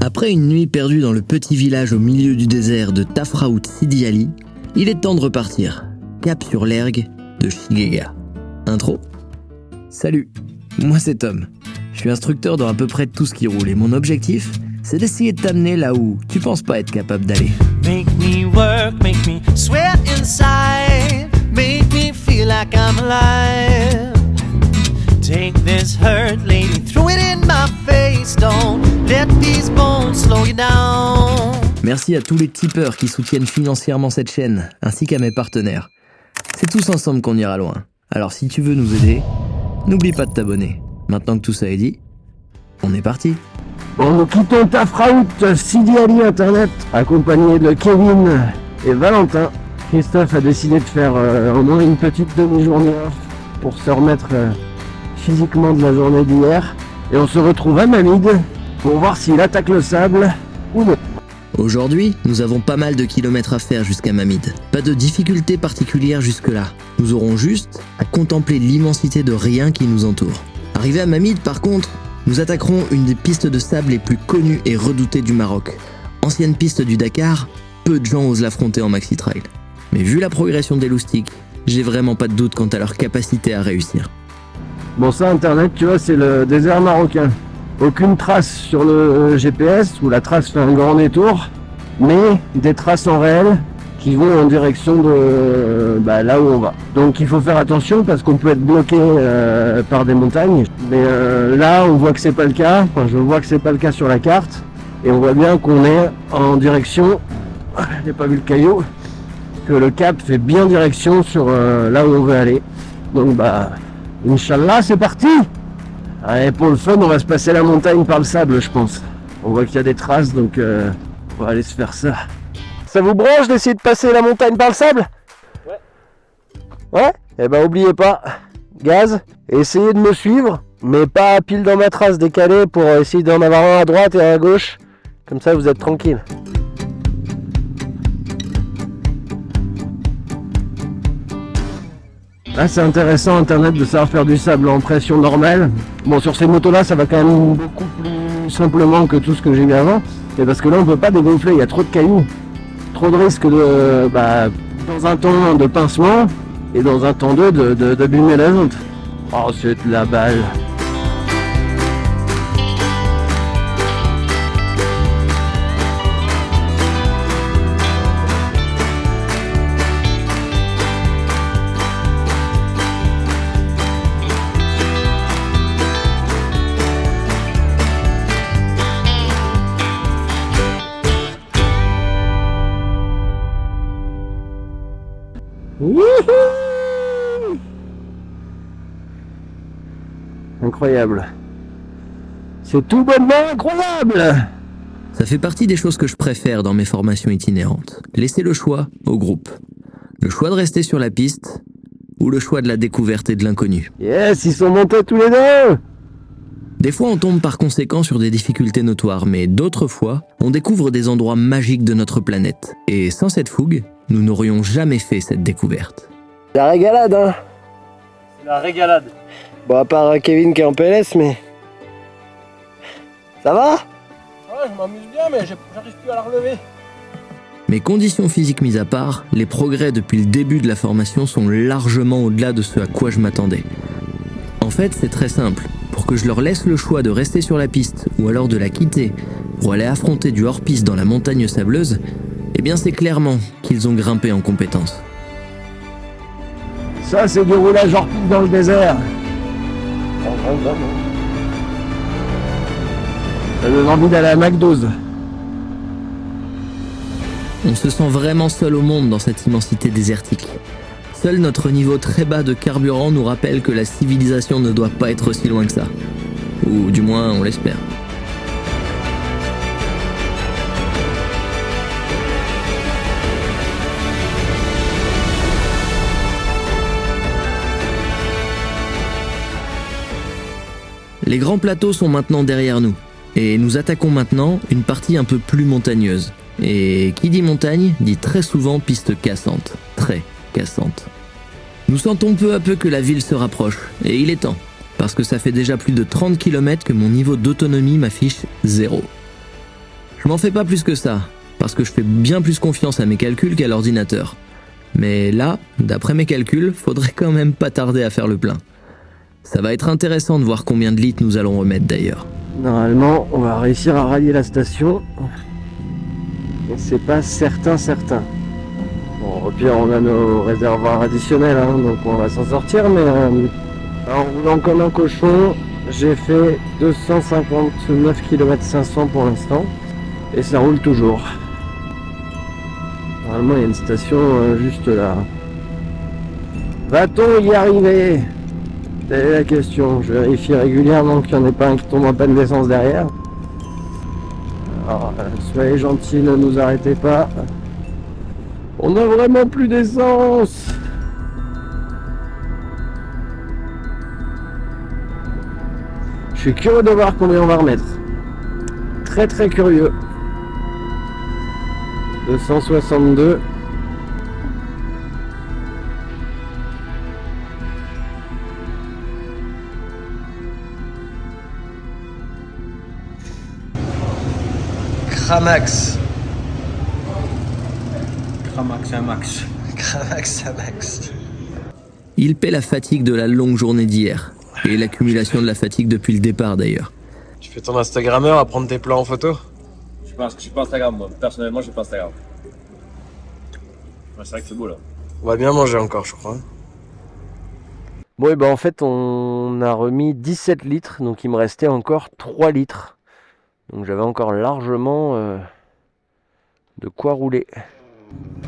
Après une nuit perdue dans le petit village au milieu du désert de Tafraout Sidi Ali, il est temps de repartir. Cap sur l'ergue de Shigega. Intro. Salut, moi c'est Tom. Je suis instructeur dans à peu près tout ce qui roule et mon objectif, c'est d'essayer de t'amener là où tu penses pas être capable d'aller. Make me work, make me sweat inside, make me feel like I'm alive. Take this hurt, lady, throw it in my face. Don't let these bones slow you down. Merci à tous les tipeurs qui soutiennent financièrement cette chaîne, ainsi qu'à mes partenaires. C'est tous ensemble qu'on ira loin. Alors si tu veux nous aider, n'oublie pas de t'abonner. Maintenant que tout ça est dit, on est parti. Bon, nous quittons Tafraout Sidi Ali Internet, accompagné de Kevin et Valentin. Christophe a décidé de faire au moins une petite demi-journée off pour se remettre physiquement de la journée d'hier. Et on se retrouve à Mamid pour voir s'il attaque le sable ou non. Aujourd'hui, nous avons pas mal de kilomètres à faire jusqu'à Mamid. Pas de difficulté particulière jusque-là. Nous aurons juste à contempler l'immensité de rien qui nous entoure. Arrivé à Mamid, par contre, nous attaquerons une des pistes de sable les plus connues et redoutées du Maroc. Ancienne piste du Dakar, peu de gens osent l'affronter en maxi-trail. Mais vu la progression des loustiques, j'ai vraiment pas de doute quant à leur capacité à réussir. Bon, ça, Internet, tu vois, c'est le désert marocain. Aucune trace sur le GPS où la trace fait un grand détour, mais des traces en réel qui vont en direction de là où on va. Donc il faut faire attention parce qu'on peut être bloqué par des montagnes. Mais là, on voit que c'est pas le cas. Enfin, je vois que c'est pas le cas sur la carte. Et on voit bien qu'on est en direction. J'ai pas vu le caillou. Que le cap fait bien direction sur là où on veut aller. Donc Inch'Allah, c'est parti! Allez, pour le fun, on va se passer la montagne par le sable, je pense. On voit qu'il y a des traces, donc on va aller se faire ça. Ça vous branche d'essayer de passer la montagne par le sable? Ouais. Ouais? Eh ben, oubliez pas, gaz, et essayez de me suivre, mais pas pile dans ma trace décalée pour essayer d'en avoir un à droite et un à gauche. Comme ça, vous êtes tranquille. Là, c'est intéressant, Internet, de savoir faire du sable en pression normale. Bon, sur ces motos-là, ça va quand même beaucoup plus simplement que tout ce que j'ai eu avant. Mais parce que là, on peut pas dégonfler, il y a trop de cailloux. Trop de risques de, dans un temps 1 de pincement et dans un temps 2 d'abîmer la jante. Oh, c'est de la balle. Wouhou! Incroyable. C'est tout bonnement incroyable! Ça fait partie des choses que je préfère dans mes formations itinérantes. Laisser le choix au groupe. Le choix de rester sur la piste ou le choix de la découverte et de l'inconnu. Yes, ils sont montés tous les deux! Des fois, on tombe par conséquent sur des difficultés notoires, mais d'autres fois, on découvre des endroits magiques de notre planète. Et sans cette fougue, nous n'aurions jamais fait cette découverte. La régalade, hein? C'est la régalade. Bon, à part Kevin qui est en PLS, mais... Ça va? Ouais, je m'amuse bien, mais j'arrive plus à la relever. Mes conditions physiques mises à part, les progrès depuis le début de la formation sont largement au-delà de ce à quoi je m'attendais. En fait, c'est très simple. Pour que je leur laisse le choix de rester sur la piste ou alors de la quitter pour aller affronter du hors-piste dans la montagne sableuse, eh bien c'est clairement qu'ils ont grimpé en compétences. Ça, c'est du roulage hors-piste dans le désert. Ça donne envie d'aller à McDo's. On se sent vraiment seul au monde dans cette immensité désertique. Seul notre niveau très bas de carburant nous rappelle que la civilisation ne doit pas être si loin que ça. Ou du moins, on l'espère. Les grands plateaux sont maintenant derrière nous, et nous attaquons maintenant une partie un peu plus montagneuse. Et qui dit montagne, dit très souvent piste cassante, très cassante. Nous sentons peu à peu que la ville se rapproche, et il est temps, parce que ça fait déjà plus de 30 km que mon niveau d'autonomie m'affiche 0. Je m'en fais pas plus que ça, parce que je fais bien plus confiance à mes calculs qu'à l'ordinateur. Mais là, d'après mes calculs, faudrait quand même pas tarder à faire le plein. Ça va être intéressant de voir combien de litres nous allons remettre d'ailleurs. Normalement, on va réussir à rallier la station. Mais c'est pas certain. Bon, au pire, on a nos réservoirs additionnels, hein, donc on va s'en sortir. Mais en roulant comme un cochon, j'ai fait 259 km 500 pour l'instant. Et ça roule toujours. Normalement, il y a une station juste là. Va-t-on y arriver? C'est la question. Je vérifie régulièrement qu'il n'y en ait pas un qui tombe en panne d'essence derrière. Alors, soyez gentils, ne nous arrêtez pas. On n'a vraiment plus d'essence. Je suis curieux de voir combien on va remettre. Très curieux. 262. Cramax. Cramax, un max. Cramax à max. Il paie la fatigue de la longue journée d'hier, et l'accumulation de la fatigue depuis le départ d'ailleurs. Tu fais ton Instagrammeur à prendre tes plans en photo? Je suis pas Instagram, moi. Personnellement, je suis pas Instagram. Ouais, c'est vrai que c'est beau, là. On va bien manger encore, je crois. Bon, et ben en fait, on a remis 17 litres, donc il me restait encore 3 litres. Donc j'avais encore largement de quoi rouler.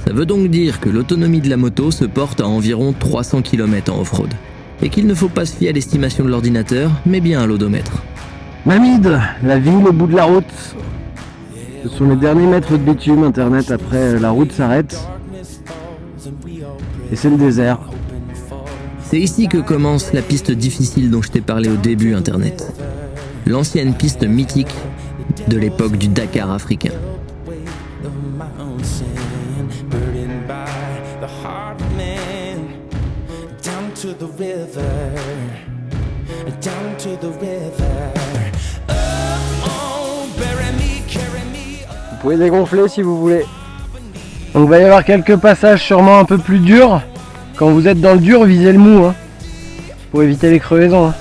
Ça veut donc dire que l'autonomie de la moto se porte à environ 300 km en off-road, et qu'il ne faut pas se fier à l'estimation de l'ordinateur, mais bien à l'odomètre. Mamide, la ville au bout de la route. Ce sont les derniers mètres de bitume, internet, après la route s'arrête. Et c'est le désert. C'est ici que commence la piste difficile dont je t'ai parlé au début internet. L'ancienne piste mythique de l'époque du Dakar africain. Vous pouvez dégonfler si vous voulez. Donc il va y avoir quelques passages sûrement un peu plus durs. Quand vous êtes dans le dur, visez le mou, hein, pour éviter les crevaisons. Hein.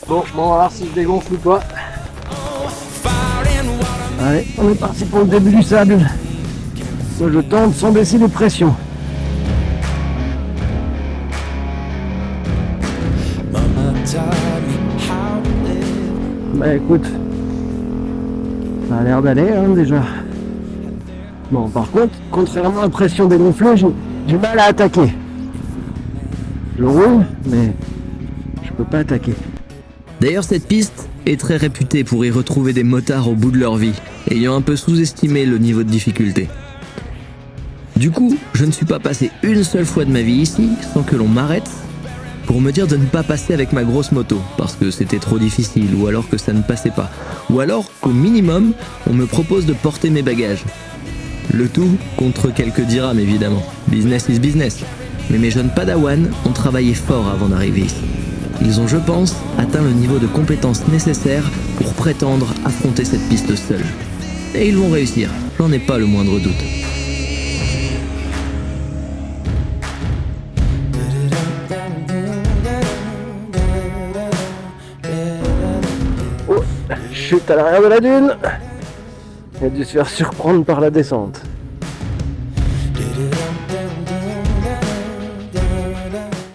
Bon, on va voir si je dégonfle ou pas. Allez, on est parti pour le début du sable. Moi, je tente sans baisser les pressions. Bah écoute, ça a l'air d'aller hein, déjà. Bon, par contre, contrairement à la pression dégonflée, j'ai du mal à attaquer. Je roule, mais je peux pas attaquer. D'ailleurs, cette piste est très réputée pour y retrouver des motards au bout de leur vie, ayant un peu sous-estimé le niveau de difficulté. Du coup, je ne suis pas passé une seule fois de ma vie ici sans que l'on m'arrête pour me dire de ne pas passer avec ma grosse moto, parce que c'était trop difficile, ou alors que ça ne passait pas, ou alors qu'au minimum, on me propose de porter mes bagages. Le tout contre quelques dirhams évidemment, business is business. Mais mes jeunes padawans ont travaillé fort avant d'arriver ici. Ils ont, je pense, atteint le niveau de compétence nécessaire pour prétendre affronter cette piste seule. Et ils vont réussir, j'en ai pas le moindre doute. Oh, chute à l'arrière de la dune. Il a dû se faire surprendre par la descente.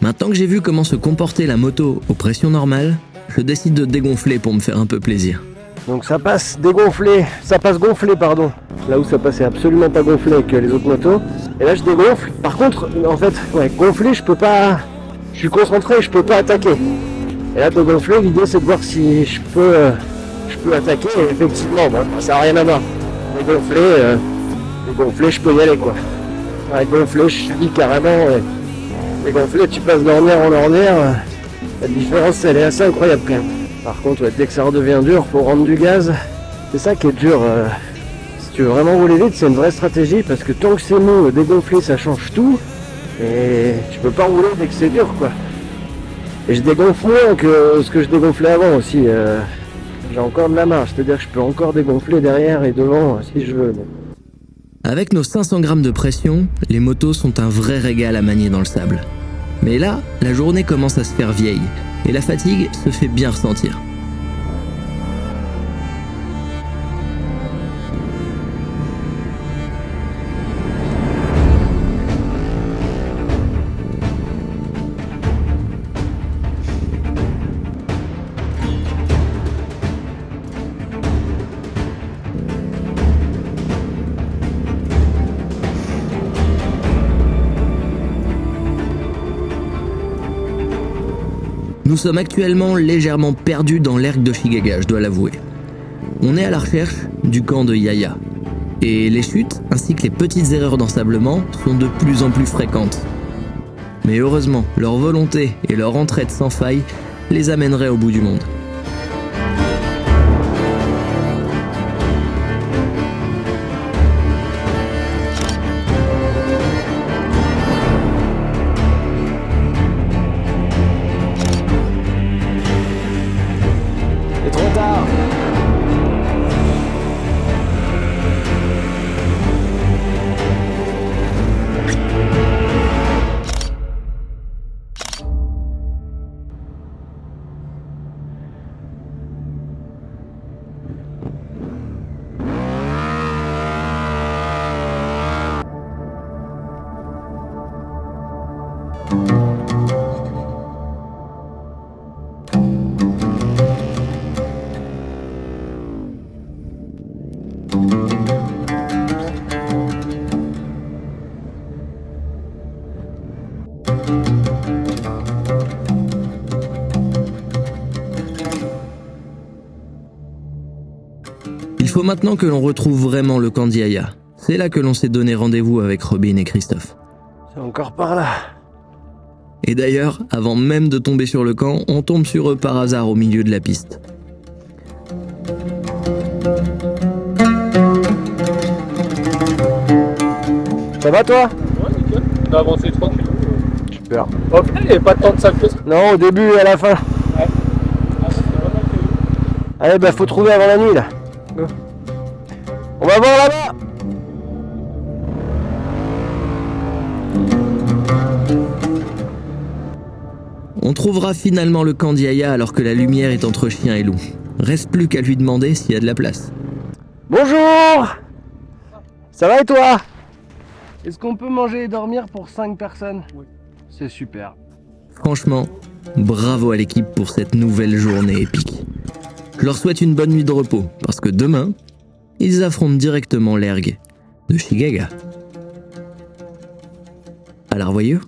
Maintenant que j'ai vu comment se comportait la moto aux pressions normales, je décide de dégonfler pour me faire un peu plaisir. Donc ça passe gonflé pardon. Là où ça passait absolument pas gonflé avec les autres motos. Et là je dégonfle. Par contre, en fait, ouais, gonfler je peux pas. Je suis concentré, je peux pas attaquer. Et là de gonfler, l'idée c'est de voir si je peux attaquer. Et effectivement, bon, ça n'a rien à voir. Dégonfler, je peux y aller quoi. Ouais, gonfler, je suis carrément. Ouais. Dégonfler, tu passes d'ornière en ornière. La différence elle est assez incroyable quand même. Par contre, ouais, dès que ça redevient dur, faut rendre du gaz. C'est ça qui est dur. Si tu veux vraiment rouler vite, c'est une vraie stratégie parce que tant que c'est mou, dégonfler ça change tout. Et tu peux pas rouler dès que c'est dur quoi. Et je dégonfle moins que ce que je dégonflais avant aussi. j'ai encore de la marge, c'est-à-dire que je peux encore dégonfler derrière et devant si je veux. Avec nos 500 grammes de pression, les motos sont un vrai régal à manier dans le sable. Mais là, la journée commence à se faire vieille et la fatigue se fait bien ressentir. Nous sommes actuellement légèrement perdus dans l'erg de Shigaga, je dois l'avouer. On est à la recherche du camp de Yaya. Et les chutes, ainsi que les petites erreurs d'ensablement, sont de plus en plus fréquentes. Mais heureusement, leur volonté et leur entraide sans faille les amèneraient au bout du monde. C'est trop tard. Il faut maintenant que l'on retrouve vraiment le camp d'Yaya. C'est là que l'on s'est donné rendez-vous avec Robin et Christophe. C'est encore par là. Et d'ailleurs, avant même de tomber sur le camp, on tombe sur eux par hasard au milieu de la piste. Ça va toi? Ouais, nickel. T'as avancé tranquille. Super. Ok, il n'y avait pas tant de sale que ça. Non, au début et à la fin. Ouais. Ah, c'était vraiment que... Allez, bah faut trouver avant la nuit là. Go. On va voir là-bas. On trouvera finalement le camp d'Yaya alors que la lumière est entre chien et loup. Reste plus qu'à lui demander s'il y a de la place. Bonjour. Ça va et toi? Est-ce qu'on peut manger et dormir pour 5 personnes? Oui. C'est super. Franchement, bravo à l'équipe pour cette nouvelle journée épique. Je leur souhaite une bonne nuit de repos, parce que demain, ils affrontent directement l'erg de Shigaga. À la revoyure.